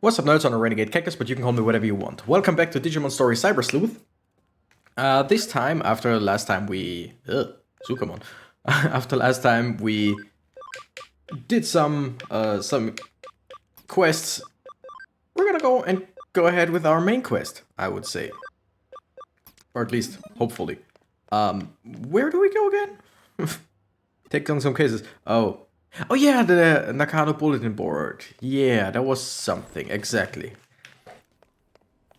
What's up, nerds? On a Renegade Cactus, but you can call me whatever you want. Welcome back to Digimon Story Cyber Sleuth. This time, after last time we... Sukamon. After last time we did some quests, we're gonna go ahead with our main quest, I would say. Or at least, hopefully. Where do we go again? Take on some cases. Oh yeah, the Nakano bulletin board. Yeah, that was something, exactly.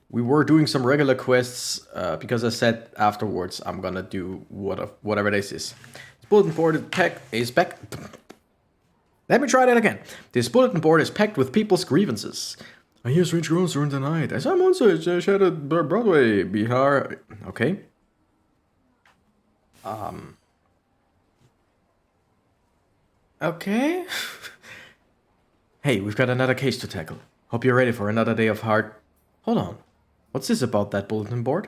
We were doing some regular quests, because I said afterwards I'm gonna do whatever this is. This bulletin board is back. Let me try that again. This bulletin board is packed with people's grievances. I hear strange groans during the night. I saw monsters shattered Broadway, Bihar. Okay. Okay. Hey, we've got another case to tackle. Hope you're ready for another day of hard... Hold on. What's this about that bulletin board?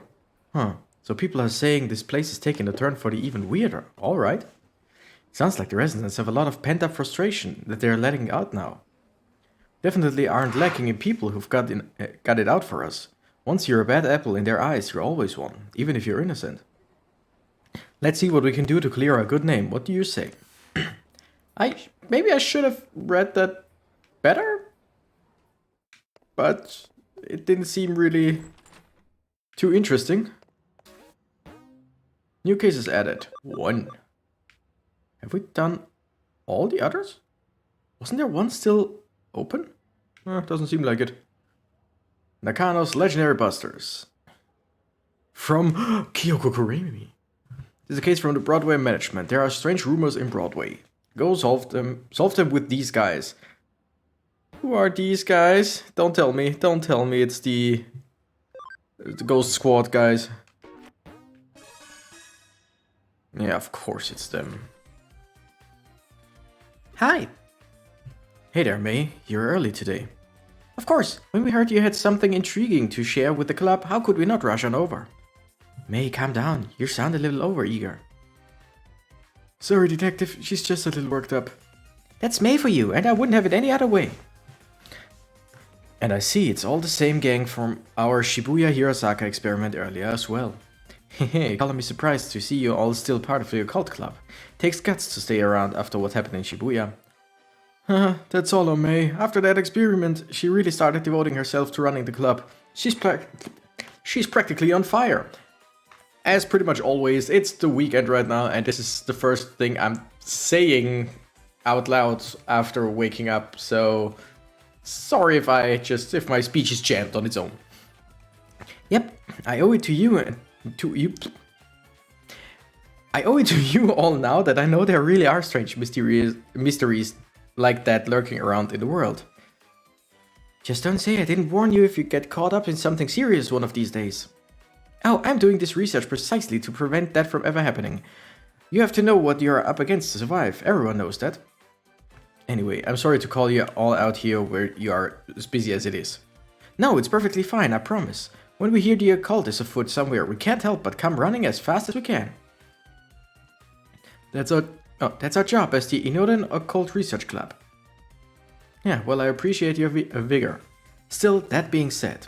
Huh. So people are saying this place is taking a turn for the even weirder. Alright. Sounds like the residents have a lot of pent-up frustration that they're letting out now. Definitely aren't lacking in people who've got it out for us. Once you're a bad apple in their eyes, you're always one, even if you're innocent. Let's see what we can do to clear our good name. What do you say? Maybe I should have read that better, but it didn't seem really too interesting. New cases added. 1. Have we done all the others? Wasn't there one still open? Doesn't seem like it. Nakano's Legendary Busters. From Kyoko Kuremi. This is a case from the Broadway management. There are strange rumors in Broadway. Go solve them with these guys. Who are these guys? Don't tell me it's the Ghost Squad guys. Yeah, of course it's them. Hi. Hey there, May. You're early today. Of course. When we heard you had something intriguing to share with the club, how could we not rush on over? May, calm down. You sound a little overeager. Sorry, detective. She's just a little worked up. That's May for you, and I wouldn't have it any other way. And I see it's all the same gang from our Shibuya Hirosaka experiment earlier as well. Hehe, color me surprised to see you all still part of the Occult Club. Takes guts to stay around after what happened in Shibuya. That's all on May. After that experiment, she really started devoting herself to running the club. She's practically on fire. As pretty much always, it's the weekend right now, and this is the first thing I'm saying out loud after waking up, so sorry if my speech is jammed on its own. Yep, I owe it to you all now that I know there really are strange mysteries like that lurking around in the world. Just don't say I didn't warn you if you get caught up in something serious one of these days. Oh, I'm doing this research precisely to prevent that from ever happening. You have to know what you're up against to survive. Everyone knows that. Anyway, I'm sorry to call you all out here where you are as busy as it is. No, it's perfectly fine, I promise. When we hear the occult is afoot somewhere, we can't help but come running as fast as we can. That's our job as the Inoden Occult Research Club. Yeah, well, I appreciate your vigor. Still, that being said,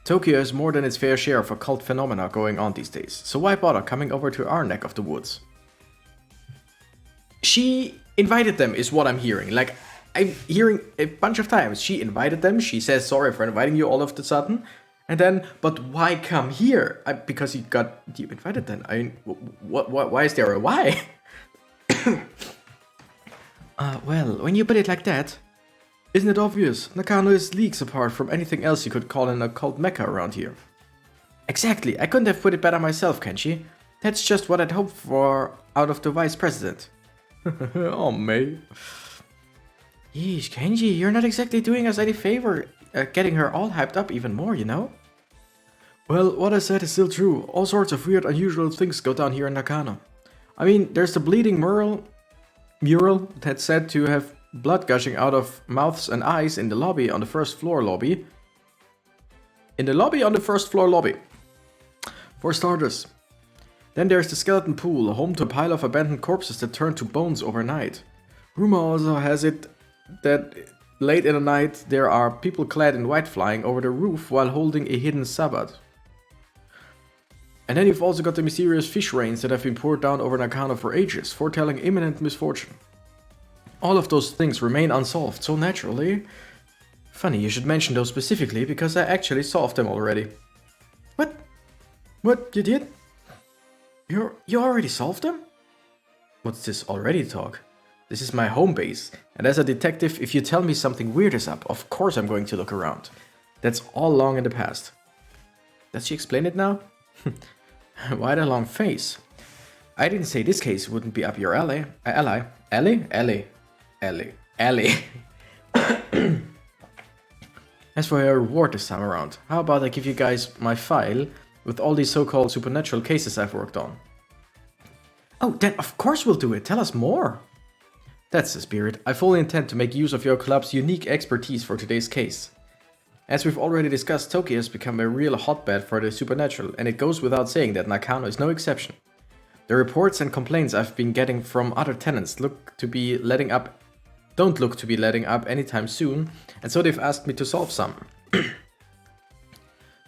Tokyo has more than its fair share of occult phenomena going on these days, so why bother coming over to our neck of the woods? She invited them, is what I'm hearing. Like, I'm hearing a bunch of times. She invited them, she says sorry for inviting you all of a sudden, and then, but why come here? Because you invited them. Why is there a why? Well, when you put it like that, isn't it obvious? Nakano is leagues apart from anything else you could call an occult mecca around here. Exactly, I couldn't have put it better myself, Kenshi. That's just what I'd hoped for out of the vice president. Oh, May. Yeesh, Kenji, you're not exactly doing us any favor getting her all hyped up even more, you know? Well, what I said is still true. All sorts of weird, unusual things go down here in Nakano. I mean, there's the bleeding mural that's said to have blood gushing out of mouths and eyes in the lobby on the first floor lobby. For starters. Then there's the skeleton pool, home to a pile of abandoned corpses that turn to bones overnight. Rumor also has it that Late in the night, there are people clad in white flying over the roof while holding a hidden sabbat. And then you've also got the mysterious fish rains that have been poured down over Nakano for ages, foretelling imminent misfortune. All of those things remain unsolved, so naturally... Funny you should mention those specifically, because I actually solved them already. What? What? You did? You already solved them? What's this already talk? This is my home base, and as a detective, if you tell me something weird is up, of course I'm going to look around. That's all long in the past. Does she explain it now? Why the long face? I didn't say this case wouldn't be up your alley. Alley? As for your reward this time around, how about I give you guys my file with all these so-called supernatural cases I've worked on? Oh, then of course we'll do it. Tell us more. That's the spirit. I fully intend to make use of your club's unique expertise for today's case. As we've already discussed, Tokyo has become a real hotbed for the supernatural, and it goes without saying that Nakano is no exception. The reports and complaints I've been getting from other tenants don't look to be letting up anytime soon, and so they've asked me to solve some.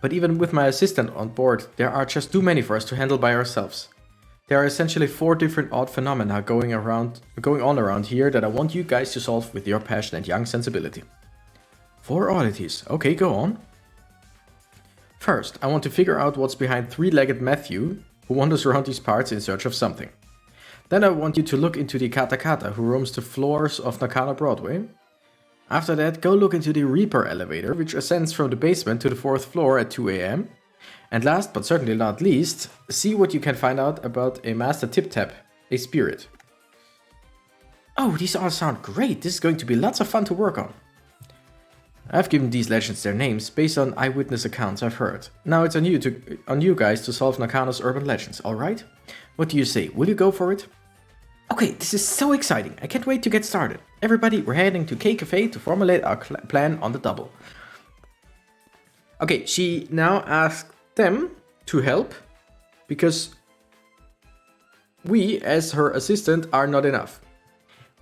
But even with my assistant on board, there are just too many for us to handle by ourselves. There are essentially 4 different odd phenomena going on around here that I want you guys to solve with your passion and young sensibility. 4 oddities. Okay, go on. First, I want to figure out what's behind 3-legged Matthew, who wanders around these parts in search of something. Then I want you to look into the Katakata, who roams the floors of Nakano Broadway. After that, go look into the Reaper elevator, which ascends from the basement to the 4th floor at 2 AM. And last, but certainly not least, see what you can find out about a Master Tip-Tap, a spirit. Oh, these all sound great. This is going to be lots of fun to work on. I've given these legends their names based on eyewitness accounts I've heard. Now it's on you guys to solve Nakano's urban legends, alright? What do you say? Will you go for it? Okay, this is so exciting. I can't wait to get started. Everybody, we're heading to Kcafe to formulate our plan on the double. Okay, she now asked them to help because we, as her assistant, are not enough.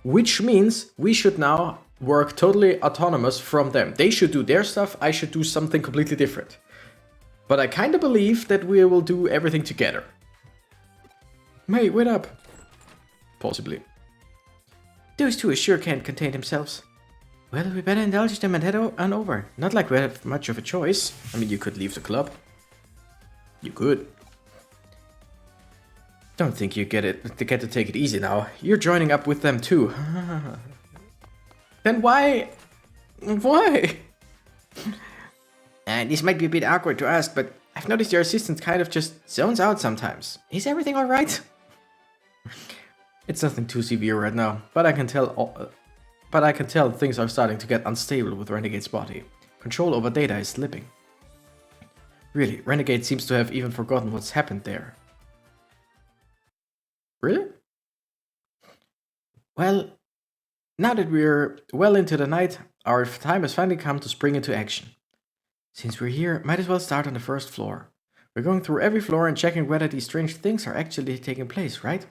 Which means we should now work totally autonomous from them. They should do their stuff, I should do something completely different. But I kinda believe that we will do everything together. May, wait up. Possibly. Those two sure can't contain themselves. Well, we better indulge them and head on over. Not like we have much of a choice. I mean, you could leave the club. You could. Don't think you get to take it easy now. You're joining up with them too. Then why? Why? This might be a bit awkward to ask, but I've noticed your assistant kind of just zones out sometimes. Is everything alright? It's nothing too severe right now, but I can tell things are starting to get unstable with Renegade's body. Control over data is slipping. Really, Renegade seems to have even forgotten what's happened there. Really? Well, now that we're well into the night, our time has finally come to spring into action. Since we're here, might as well start on the 1st floor. We're going through every floor and checking whether these strange things are actually taking place, right?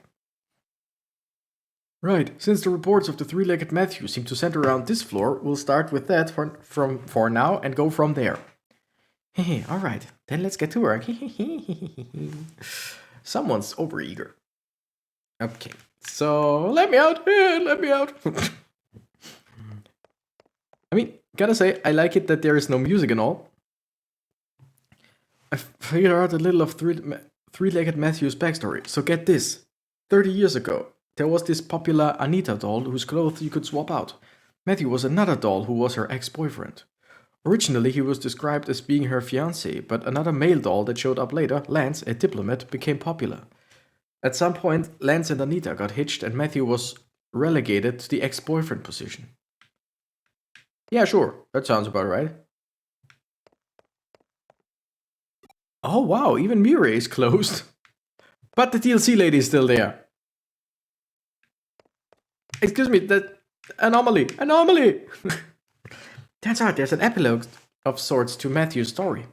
Right, since the reports of the 3-legged Matthew seem to center around this floor, we'll start with that for now and go from there. Hehe, alright, then let's get to work. Someone's overeager. Okay, so let me out, let me out. I mean, gotta say, I like it that there is no music and all. I figured out a little of 3-legged Matthew's backstory, so get this. 30 years ago, there was this popular Anita doll whose clothes you could swap out. Matthew was another doll who was her ex-boyfriend. Originally, he was described as being her fiancé, but another male doll that showed up later, Lance, a diplomat, became popular. At some point, Lance and Anita got hitched and Matthew was relegated to the ex-boyfriend position. Yeah, sure, that sounds about right. Oh wow, even Mirai is closed. But the DLC lady is still there. Excuse me, that anomaly! Turns out there's an epilogue of sorts to Matthew's story.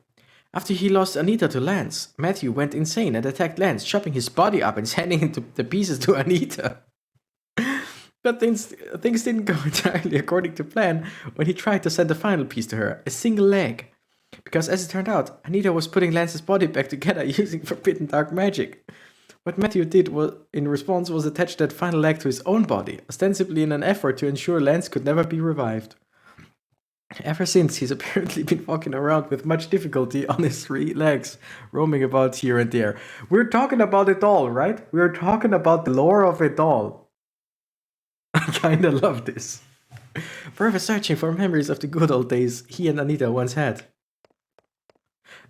After he lost Anita to Lance, Matthew went insane and attacked Lance, chopping his body up and sending him the pieces to Anita. But things didn't go entirely according to plan when he tried to send the final piece to her, a single leg. Because as it turned out, Anita was putting Lance's body back together using forbidden dark magic. What Matthew did in response was attach that final leg to his own body, ostensibly in an effort to ensure Lance could never be revived. Ever since, he's apparently been walking around with much difficulty on his 3 legs, roaming about here and there. We're talking about it all, right? We're talking about the lore of it all. I kinda love this. Forever searching for memories of the good old days he and Anita once had.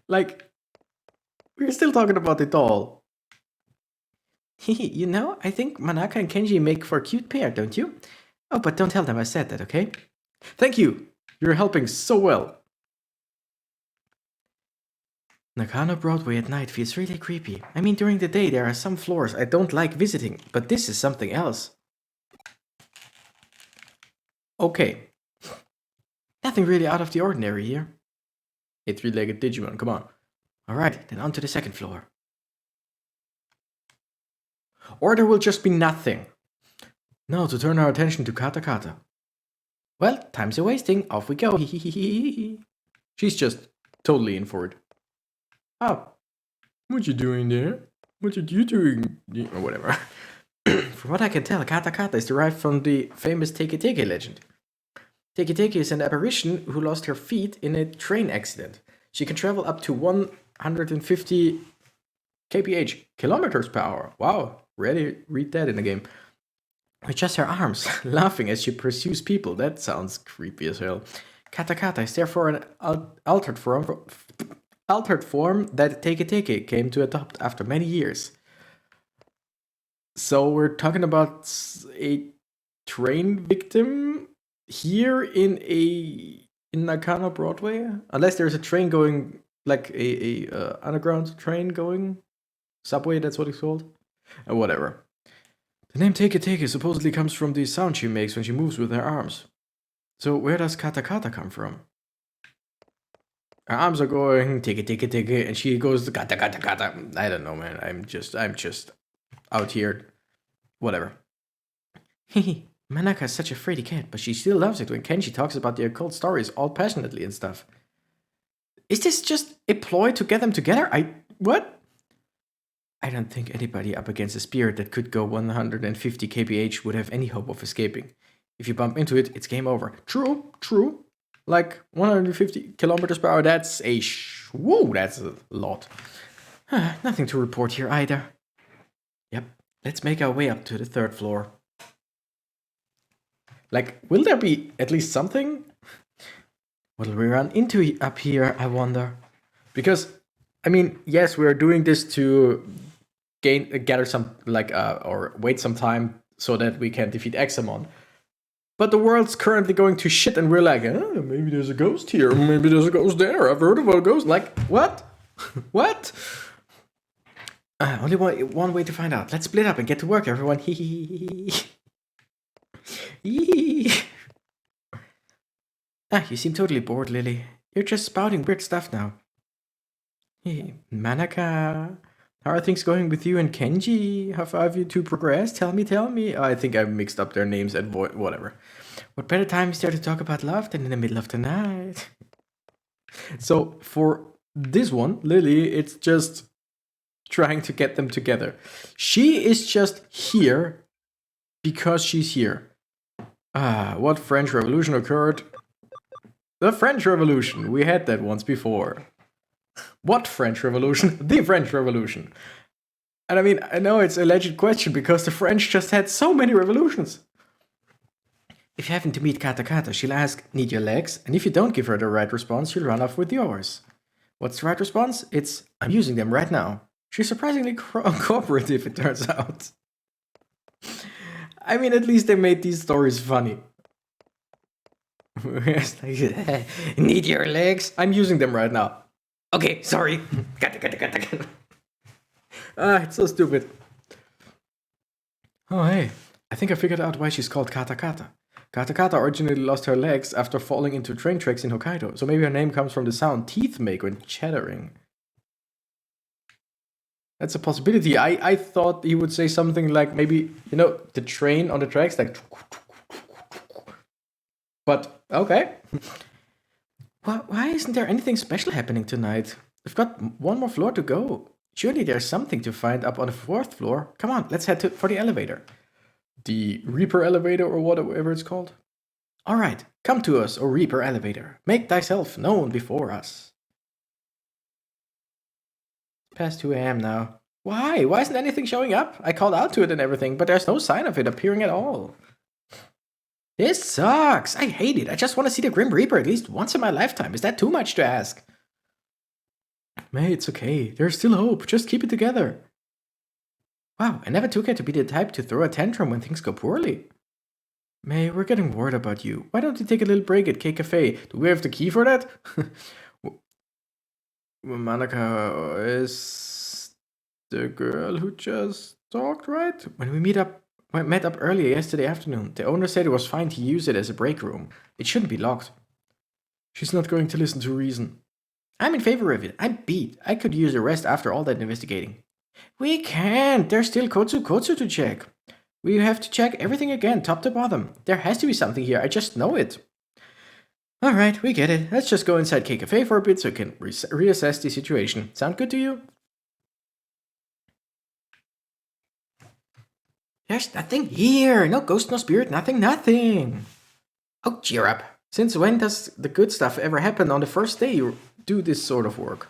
Like, we're still talking about it all. You know, I think Manaka and Kenji make for a cute pair, don't you? Oh, but don't tell them I said that, okay? Thank you! You're helping so well. Nakano Broadway at night feels really creepy. I mean, during the day there are some floors I don't like visiting, but this is something else. Okay. Nothing really out of the ordinary here. A 3-legged Digimon, come on. Alright, then on to the second floor. Or there will just be nothing. Now to turn our attention to Kata. Well, time's a-wasting, off we go. She's just totally in for it. Oh, what you doing there? What are you doing? Or whatever. From what I can tell, Kata is derived from the famous Teke legend. Teke is an apparition who lost her feet in a train accident. She can travel up to 150 kph, kilometers per hour. Wow, rarely read that in a game. With just her arms, laughing as she pursues people. That sounds creepy as hell. Kata is therefore an altered form that Teke came to adopt after many years. So we're talking about a train victim here in Nakano Broadway? Unless there's a train going, like a underground train going? Subway, that's what it's called? Whatever. The name Teke supposedly comes from the sound she makes when she moves with her arms. So where does Kata come from? Her arms are going Teke, and she goes Kata. I don't know, man. I'm just out here. Whatever. Manaka is such a fraidy cat, but she still loves it when Kenji talks about the occult stories all passionately and stuff. Is this just a ploy to get them together? What? I don't think anybody up against a spirit that could go 150 kph would have any hope of escaping. If you bump into it, it's game over. True. Like 150 kilometers per hour, that's whoa, that's a lot. Nothing to report here either. Yep, let's make our way up to the 3rd floor. Like, will there be at least something? What'll we run into up here, I wonder? Because, I mean, yes, we're doing this to gather some, or wait some time so that we can defeat Examon. But the world's currently going to shit and we're like, maybe there's a ghost here, maybe there's a ghost there, I've heard of a ghost. Like, what? What? Only one way to find out. Let's split up and get to work, everyone. You seem totally bored, Lily. You're just spouting weird stuff now. Manaka, how are things going with you and Kenji? How far have you two progressed? Tell me. I think I mixed up their names and whatever. What better time is there to talk about love than in the middle of the night? So for this one, Lily, it's just trying to get them together. She is just here because she's here. What French Revolution occurred? The French Revolution. We had that once before. What French Revolution? The French Revolution. And I mean, I know it's a legit question because the French just had so many revolutions. If you happen to meet Kata, she'll ask, need your legs? And if you don't give her the right response, she'll run off with yours. What's the right response? It's, I'm using them right now. She's surprisingly cooperative, it turns out. I mean, at least they made these stories funny. Need your legs? I'm using them right now. Okay, sorry. Kata. It's so stupid. Oh, hey. I think I figured out why she's called Kata. Kata originally lost her legs after falling into train tracks in Hokkaido, so maybe her name comes from the sound teeth make when chattering. That's a possibility. I thought he would say something like maybe, you know, the train on the tracks, like... But, okay. Why isn't there anything special happening tonight? We've got one more floor to go. Surely there's something to find up on the 4th floor. Come on, let's head for the elevator. The Reaper elevator or whatever it's called. Alright, come to us, O Reaper elevator. Make thyself known before us. Past 2 AM now. Why? Why isn't anything showing up? I called out to it and everything, but there's no sign of it appearing at all. This sucks. I hate it. I just want to see the Grim Reaper at least once in my lifetime. Is that too much to ask? May, it's okay. There's still hope. Just keep it together. Wow, I never took it to be the type to throw a tantrum when things go poorly. May, we're getting worried about you. Why don't you take a little break at Kcafe? Do we have the key for that? Monica is the girl who just talked, right? When we met up earlier yesterday afternoon, the owner said it was fine to use it as a break room. It shouldn't be locked. She's not going to listen to reason. I'm in favor of it. I'm beat. I could use a rest after all that investigating. We can't. There's still Kotsu to check. We have to check everything again, top to bottom. There has to be something here. I just know it. Alright, we get it. Let's just go inside Kcafe for a bit so we can reassess the situation. Sound good to you? There's nothing here. No ghost, no spirit, nothing. Oh, cheer up. Since when does the good stuff ever happen on the first day you do this sort of work?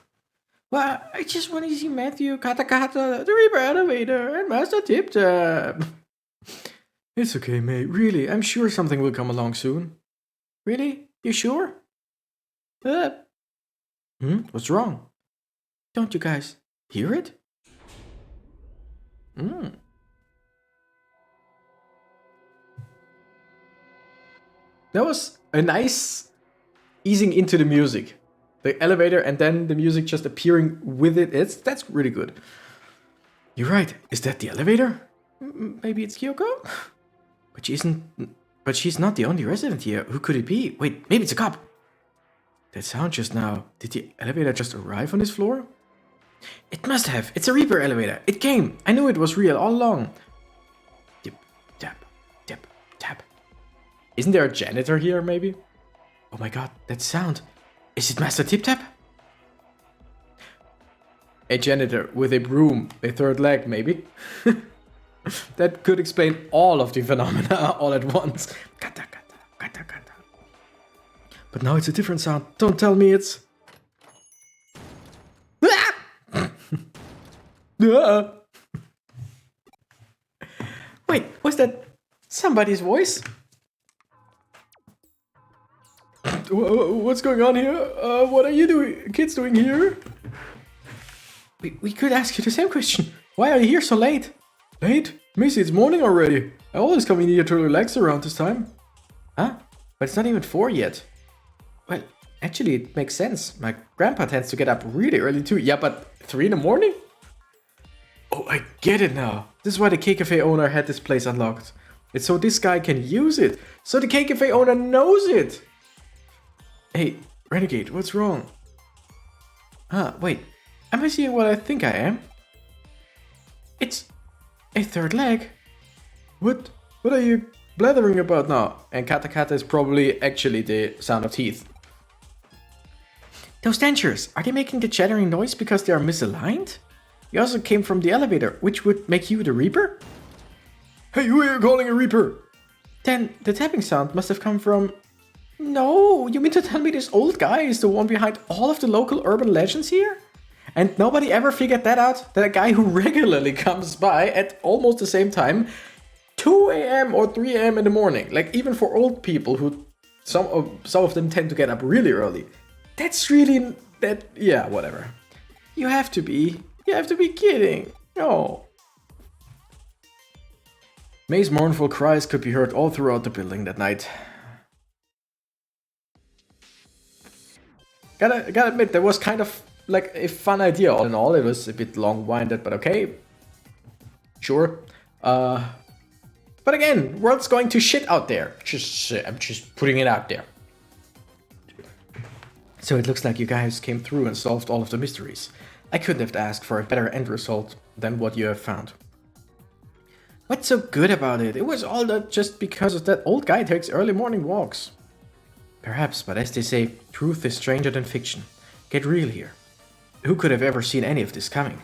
Well, I just want to see Matthew, Kata, the Reaper Elevator, and Master Tip Tap. It's okay, mate. Really, I'm sure something will come along soon. Really? You sure? What's wrong? Don't you guys hear it? That was a nice easing into the music. The elevator and then the music just appearing with it. That's really good. You're right. Is that the elevator? Maybe it's Kyoko? But she's not the only resident here. Who could it be? Wait, maybe it's a cop. That sound just now. Did the elevator just arrive on this floor? It must have. It's a Reaper elevator. It came. I knew it was real all along. Tip, tap, tip, tap. Isn't there a janitor here, maybe? Oh my god, that sound. Is it Master Tip Tap? A janitor with a broom, a third leg, maybe? That could explain all of the phenomena all at once. Kata, kata, kata, kata. But now it's a different sound. Don't tell me it's... Wait, was that somebody's voice? What's going on here? What are you kids doing here? We could ask you the same question. Why are you here so late? Late? Missy, it's morning already. I always come in here to relax around this time. Huh? But it's not even 4 yet. Well, actually it makes sense. My grandpa tends to get up really early too. Yeah, but 3 in the morning? Oh, I get it now. This is why the Kcafe owner had this place unlocked. It's so this guy can use it. So the Kcafe owner knows it. Hey, Renegade, what's wrong? Wait. Am I seeing what I think I am? It's a third leg. What are you blathering about now? And kata kata is probably actually the sound of teeth. Those dentures, are they making the chattering noise because they are misaligned? You also came from the elevator, which would make you the Reaper? Hey, who are you calling a Reaper? Then the tapping sound must have come from... No, you mean to tell me this old guy is the one behind all of the local urban legends here? And nobody ever figured that out? That a guy who regularly comes by at almost the same time, 2 AM or 3 AM in the morning, like even for old people who some of them tend to get up really early. That's really yeah, whatever. You have to be kidding. No. May's mournful cries could be heard all throughout the building that night. Gotta admit, that was kind of like a fun idea all in all. It was a bit long-winded, but okay. Sure. But again, world's going to shit out there. I'm just putting it out there. So it looks like you guys came through and solved all of the mysteries. I couldn't have asked for a better end result than what you have found. What's so good about it? It was all that just because of that old guy takes early morning walks. Perhaps, but as they say, truth is stranger than fiction. Get real here. Who could have ever seen any of this coming?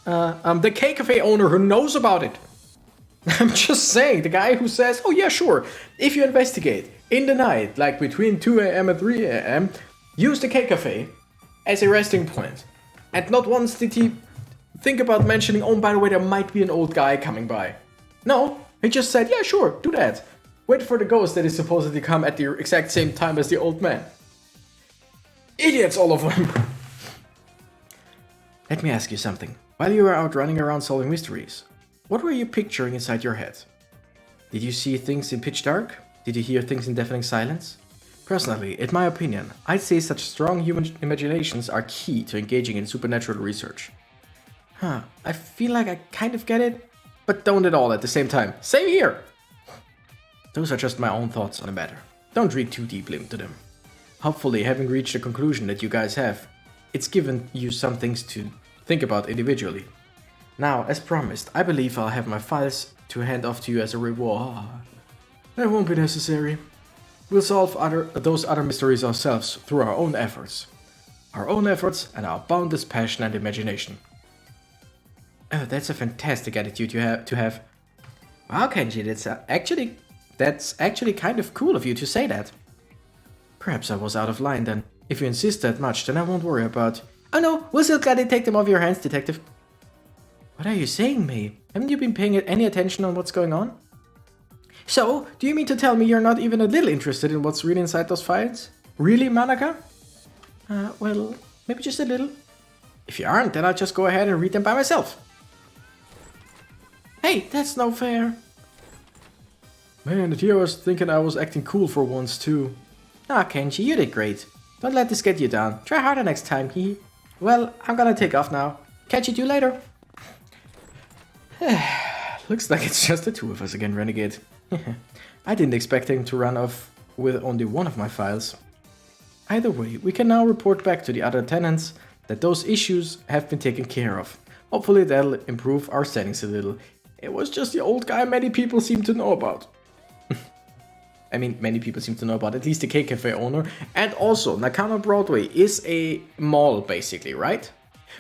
I'm the Kcafe owner who knows about it. I'm just saying, the guy who says, oh yeah, sure, if you investigate in the night, like between 2 a.m. and 3 a.m., use the Kcafe as a resting point. And not once did he think about mentioning, oh, by the way, there might be an old guy coming by. No, he just said, yeah, sure, do that. Wait for the ghost that is supposedly come at the exact same time as the old man. Idiots, all of them. Let me ask you something. While you were out running around solving mysteries, what were you picturing inside your head? Did you see things in pitch dark? Did you hear things in deafening silence? Personally, in my opinion, I'd say such strong human imaginations are key to engaging in supernatural research. I feel like I kind of get it, but don't at all at the same time. Same here! Those are just my own thoughts on the matter. Don't read too deeply into them. Hopefully, having reached the conclusion that you guys have, it's given you some things to think about individually. Now, as promised, I believe I'll have my files to hand off to you as a reward. That won't be necessary. We'll solve those other mysteries ourselves through our own efforts. Our own efforts and our boundless passion and imagination. Oh, that's a fantastic attitude to have. Wow, Kenji, that's actually kind of cool of you to say that. Perhaps I was out of line then. If you insist that much, then I won't worry about... Oh no, we'll still gladly take them off your hands, Detective. What are you saying, May? Haven't you been paying any attention on what's going on? So, do you mean to tell me you're not even a little interested in what's really inside those files? Really, Manaka? Well, maybe just a little. If you aren't, then I'll just go ahead and read them by myself. Hey, that's no fair. Man, here I was thinking I was acting cool for once too. Ah, Kenji, you did great. Don't let this get you down. Try harder next time, hee. Well, I'm gonna take off now. Catch you later. Looks like it's just the two of us again, Renegade. I didn't expect him to run off with only one of my files. Either way, we can now report back to the other tenants that those issues have been taken care of. Hopefully that'll improve our settings a little. It was just the old guy many people seem to know about. I mean, many people seem to know about, at least the Kcafe owner. And also, Nakano Broadway is a mall, basically, right?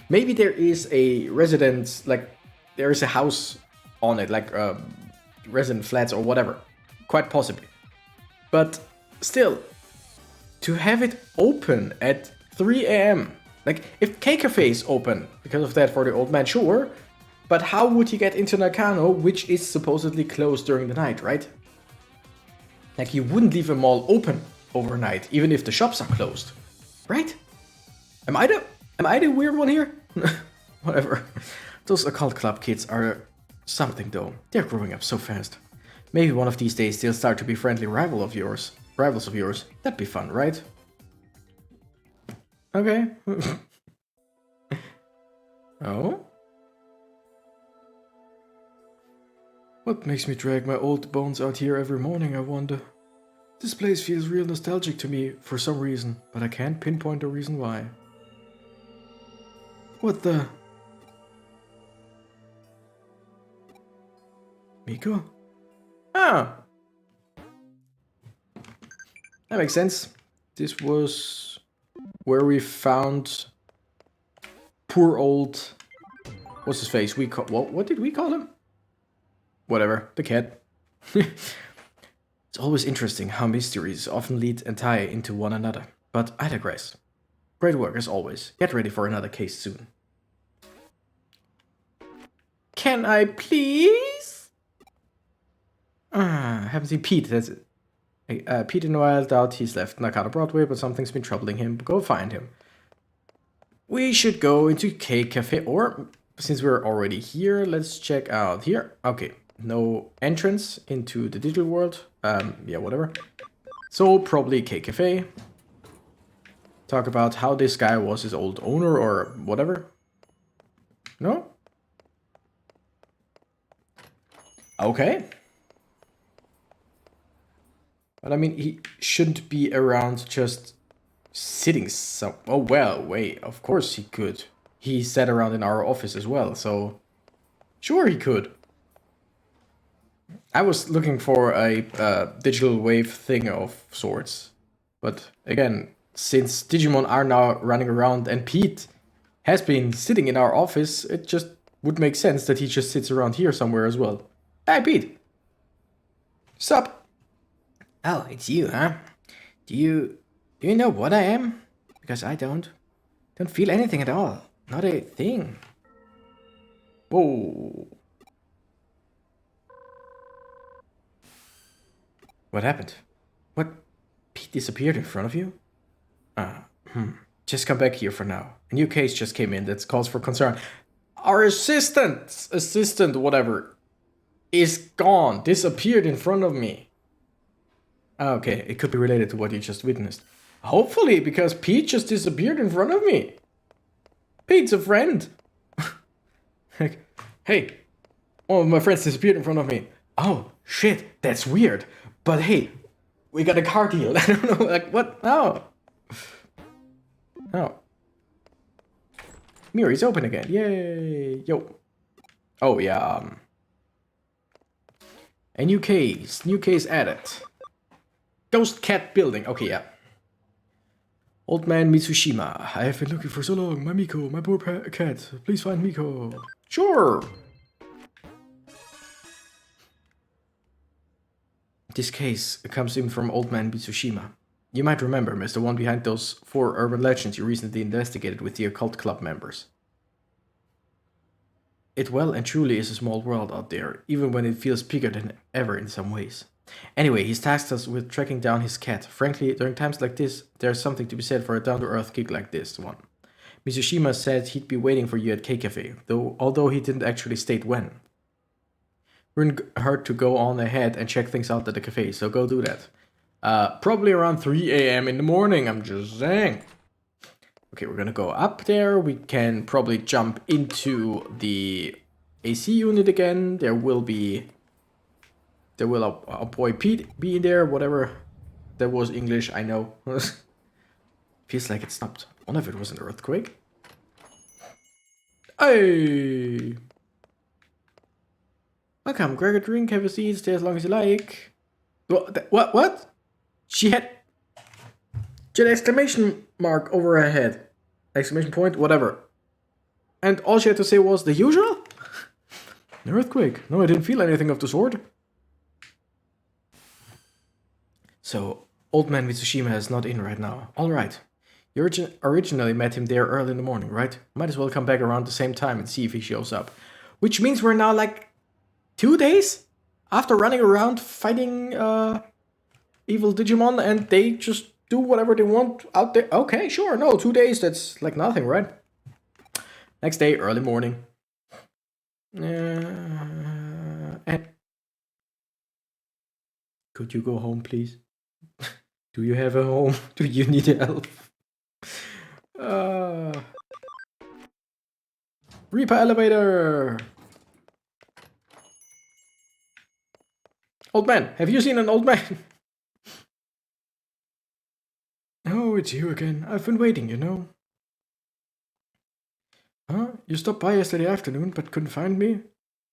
Maybe there is a residence, like, there is a house on it, like resident flats or whatever. Quite possibly. But still, to have it open at 3 a.m. Like, if Kcafe is open because of that for the old man, sure. But how would he get into Nakano, which is supposedly closed during the night, right? Like, you wouldn't leave a mall open overnight, even if the shops are closed. Right? Am I the weird one here? Whatever. Those Occult Club kids are something, though. They're growing up so fast. Maybe one of these days they'll start to be friendly rivals of yours. That'd be fun, right? Okay. Oh? What makes me drag my old bones out here every morning, I wonder? This place feels real nostalgic to me for some reason, but I can't pinpoint the reason why. What the... Miko? Ah! That makes sense. This was where we found poor old... What's his face? What did we call him? Whatever, the cat. It's always interesting how mysteries often lead and tie into one another. But I digress. Great work as always. Get ready for another case soon. Can I please? Haven't seen Pete, that's it. Pete in a while, doubt he's left Nakano Broadway, but something's been troubling him. Go find him. We should go into Kcafe, or since we're already here, let's check out here. Okay. No entrance into the digital world. Yeah, whatever. So, probably Kcafe. Talk about how this guy was his old owner or whatever. No? Okay. But I mean, he shouldn't be around just sitting some... Oh, well, wait. Of course he could. he sat around in our office as well, so sure he could. I was looking for a digital wave thing of sorts, but again, since Digimon are now running around and Pete has been sitting in our office, it just would make sense that he just sits around here somewhere as well. Hey, Pete! Sup? Oh, it's you, huh? Do you know what I am? Because I don't. Don't feel anything at all. Not a thing. Whoa. What happened? What? Pete disappeared in front of you? Just come back here for now. A new case just came in that calls for concern. Our assistant, whatever, is gone. Disappeared in front of me. Okay, it could be related to what you just witnessed. Hopefully, because Pete just disappeared in front of me. Pete's a friend. Hey, one of my friends disappeared in front of me. Oh, shit, that's weird. But hey, we got a car deal. I don't know, like, what? No. Oh. Mirror is open again. Yay. Yo. Oh, yeah. A new case. New case added. Ghost cat building. Okay, yeah. Old man Mitsushima. I have been looking for so long. My Miko, my poor cat. Please find Miko. Sure. This case comes in from Old Man Mitsushima. You might remember him as the one behind those 4 urban legends you recently investigated with the Occult Club members. It well and truly is a small world out there, even when it feels bigger than ever in some ways. Anyway, he's tasked us with tracking down his cat. Frankly, during times like this, there's something to be said for a down-to-earth gig like this one. Mitsushima said he'd be waiting for you at Kcafe, although he didn't actually state when. We're in hurry to go on ahead and check things out at the cafe, so go do that. Probably around 3 a.m. in the morning, I'm just saying. Okay, we're gonna go up there. We can probably jump into the AC unit again. There will a boy Pete be in there, whatever. That was English, I know. Feels like it stopped. One of it was an earthquake. Hey! Welcome, grab a drink, have a seat, stay as long as you like. What? She had an exclamation mark over her head. Exclamation point, whatever. And all she had to say was, the usual? An earthquake. No, I didn't feel anything of the sort. So, Old Man Mitsushima is not in right now. Alright. You originally met him there early in the morning, right? Might as well come back around the same time and see if he shows up. Which means we're now like 2 days after running around fighting evil Digimon, and they just do whatever they want out there. Okay, sure, no, 2 days, that's like nothing, right? Next day, early morning. Could you go home, please? Do you have a home? Do you need help? Reaper elevator! Old man, have you seen an old man? Oh, it's you again. I've been waiting, you know. Huh? You stopped by yesterday afternoon, but couldn't find me?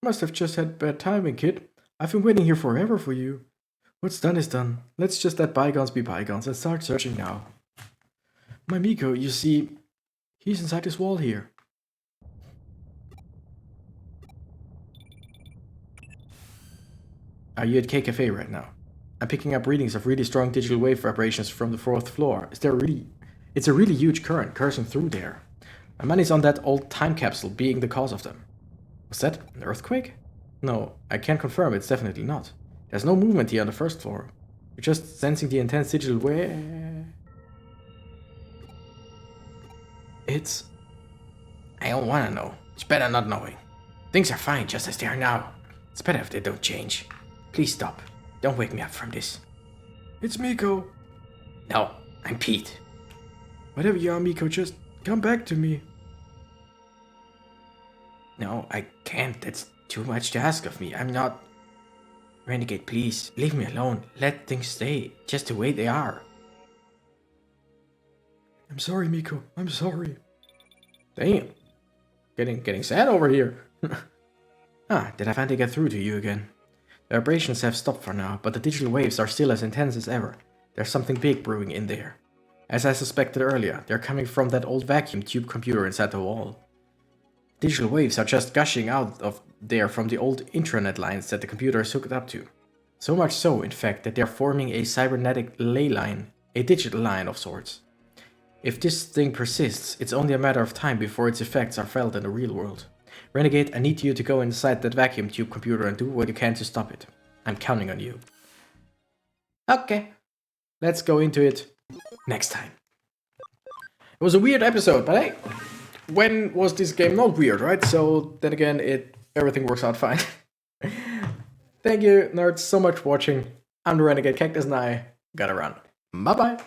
Must have just had bad timing, kid. I've been waiting here forever for you. What's done is done. Let's just let bygones be bygones and start searching now. My Miko, you see, he's inside this wall here. Are you at Kcafe right now? I'm picking up readings of really strong digital wave vibrations from the 4th floor. It's a really huge current coursing through there. My money's on that old time capsule being the cause of them. Was that an earthquake? No, I can't confirm, it's definitely not. There's no movement here on the 1st floor. You're just sensing the intense digital wave. I don't wanna know. It's better not knowing. Things are fine just as they are now. It's better if they don't change. Please stop. Don't wake me up from this. It's Miko. No, I'm Pete. Whatever you are, Miko, just come back to me. No, I can't. That's too much to ask of me. I'm not... Renegade, please, leave me alone. Let things stay just the way they are. I'm sorry, Miko. I'm sorry. Damn. getting sad over here. Did I finally get through to you again? The vibrations have stopped for now, but the digital waves are still as intense as ever. There's something big brewing in there. As I suspected earlier, they're coming from that old vacuum tube computer inside the wall. Digital waves are just gushing out of there from the old intranet lines that the computer is hooked up to. So much so, in fact, that they're forming a cybernetic ley line, a digital line of sorts. If this thing persists, it's only a matter of time before its effects are felt in the real world. Renegade, I need you to go inside that vacuum tube computer and do what you can to stop it. I'm counting on you. Okay, let's go into it next time. It was a weird episode, but hey, when was this game not weird, right? So then again, everything works out fine. Thank you, nerds, so much for watching. I'm the Renegade Cactus and I gotta run. Bye bye.